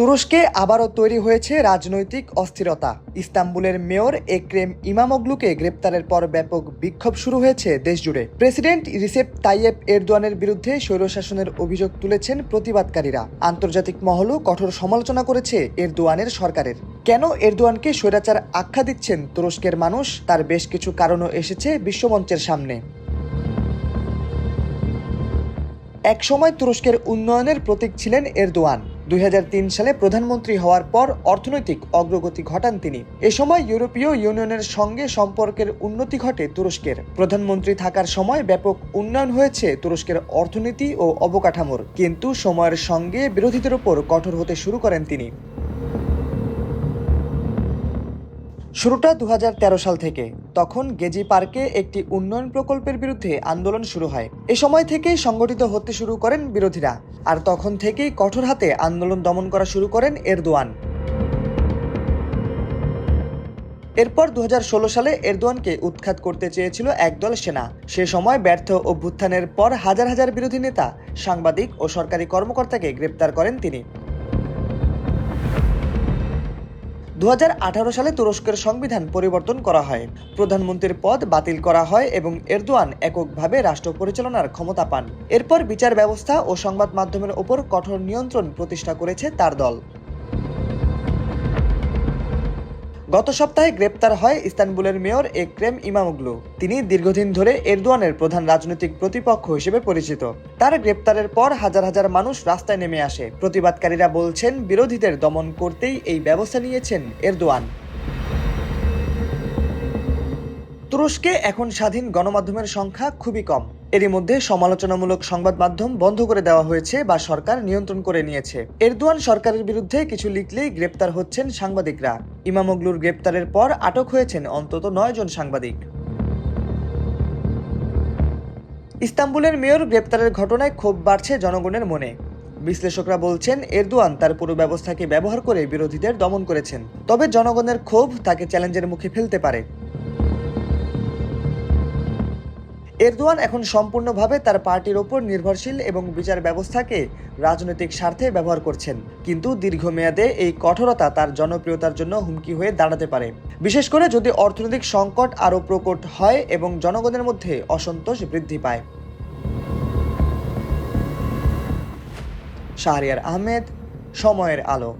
তুরস্কে আবারও তৈরি হয়েছে রাজনৈতিক অস্থিরতা। ইস্তাম্বুলের মেয়র এক্রেম ইমামোগলুকে গ্রেপ্তারের পর ব্যাপক বিক্ষোভ শুরু হয়েছে দেশজুড়ে। প্রেসিডেন্ট রিসেপ তাইয়েপ এরদোয়ানের বিরুদ্ধে স্বৈরশাসনের অভিযোগ তুলেছেন প্রতিবাদকারীরা। আন্তর্জাতিক মহলও কঠোর সমালোচনা করেছে এরদোয়ানের সরকারের। কেন এরদোয়ানকে স্বৈরাচার আখ্যা দিচ্ছেন তুরস্কের মানুষ, তার বেশ কিছু কারণও এসেছে বিশ্বমঞ্চের সামনে। একসময় তুরস্কের উন্নয়নের প্রতীক ছিলেন এরদোয়ান। 2003 সালে প্রধানমন্ত্রী হওয়ার পর অর্থনৈতিক অগ্রগতি ঘটান তিনি। এ সময় ইউরোপীয় ইউনিয়নের সঙ্গে সম্পর্কের উন্নতি ঘটে তুরস্কের। প্রধানমন্ত্রী থাকার সময় ব্যাপক উন্নয়ন হয়েছে তুরস্কের অর্থনীতি ও অবকাঠামোর, কিন্তু সময়ের সঙ্গে বিরোধীদের ওপর কঠোর হতে শুরু করেন তিনি। শুরুটা 2013 সাল থেকে। তখন গেজি পার্কে একটি উন্নয়ন প্রকল্পের বিরুদ্ধে আন্দোলন শুরু হয়। এ সময় থেকেই সংগঠিত হতে শুরু করেন বিরোধীরা, আর তখন থেকেই কঠোর হাতে আন্দোলন দমন করা শুরু করেন এরদোয়ান। এরপর 2016 সালে এরদোয়ানকে উৎখাত করতে চেয়েছিল একদল সেনা। সে সময় ব্যর্থ অভ্যুত্থানের পর হাজার হাজার বিরোধী নেতা, সাংবাদিক ও সরকারি কর্মকর্তাকে গ্রেপ্তার করেন তিনি। 2018 সালে তুরস্কের সংবিধান পরিবর্তন করা হয়, প্রধানমন্ত্রীর পদ বাতিল করা হয় এবং এরদোয়ান এককভাবে রাষ্ট্র পরিচালনার ক্ষমতা পান। এরপর বিচার ব্যবস্থা ও সংবাদ মাধ্যমের ওপর কঠোর নিয়ন্ত্রণ প্রতিষ্ঠা করেছে তার দল। গত সপ্তাহে গ্রেপ্তার হয় ইস্তানবুলের মেয়র এক্রেম ইমামোগলু। তিনি দীর্ঘদিন ধরে এরদোয়ানের প্রধান রাজনৈতিক প্রতিপক্ষ হিসেবে পরিচিত। তার গ্রেপ্তারের পর হাজার হাজার মানুষ রাস্তায় নেমে আসে। প্রতিবাদকারীরা বলছেন, বিরোধীদের দমন করতেই এই ব্যবস্থা নিয়েছেন এরদোয়ান। তুরস্কে এখন স্বাধীন গণমাধ্যমের সংখ্যা খুবই কম। এরই মধ্যে সমালোচনামূলক সংবাদ মাধ্যম বন্ধ করে দেওয়া হয়েছে বা সরকার নিয়ন্ত্রণ করে নিয়েছে। এরদোয়ান সরকারের বিরুদ্ধে কিছু লিখলেই গ্রেপ্তার হচ্ছেন সাংবাদিকরা। ইমামোগলুর গ্রেপ্তারের পর আটক হয়েছেন অন্তত 9 জন সাংবাদিক। ইস্তাম্বুলের মেয়র গ্রেপ্তারের ঘটনায় ক্ষোভ বাড়ছে জনগণের মনে। বিশ্লেষকরা বলছেন, এরদোয়ান তার পুরো ব্যবস্থাকে ব্যবহার করে বিরোধীদের দমন করেছেন। তবে জনগণের ক্ষোভ তাকে চ্যালেঞ্জের মুখে ফেলতে পারে। এরদোয়ান এখন সম্পূর্ণভাবে তার পার্টির ওপর নির্ভরশীল এবং বিচার ব্যবস্থাকে রাজনৈতিক স্বার্থে ব্যবহার করছেন। কিন্তু দীর্ঘমেয়াদে এই কঠোরতা তার জনপ্রিয়তার জন্য হুমকি হয়ে দাঁড়াতে পারে, বিশেষ করে যদি অর্থনৈতিক সংকট আরও প্রকট হয় এবং জনগণের মধ্যে অসন্তোষ বৃদ্ধি পায়। শাহরিয়ার আহমেদ, সময়ের আলো।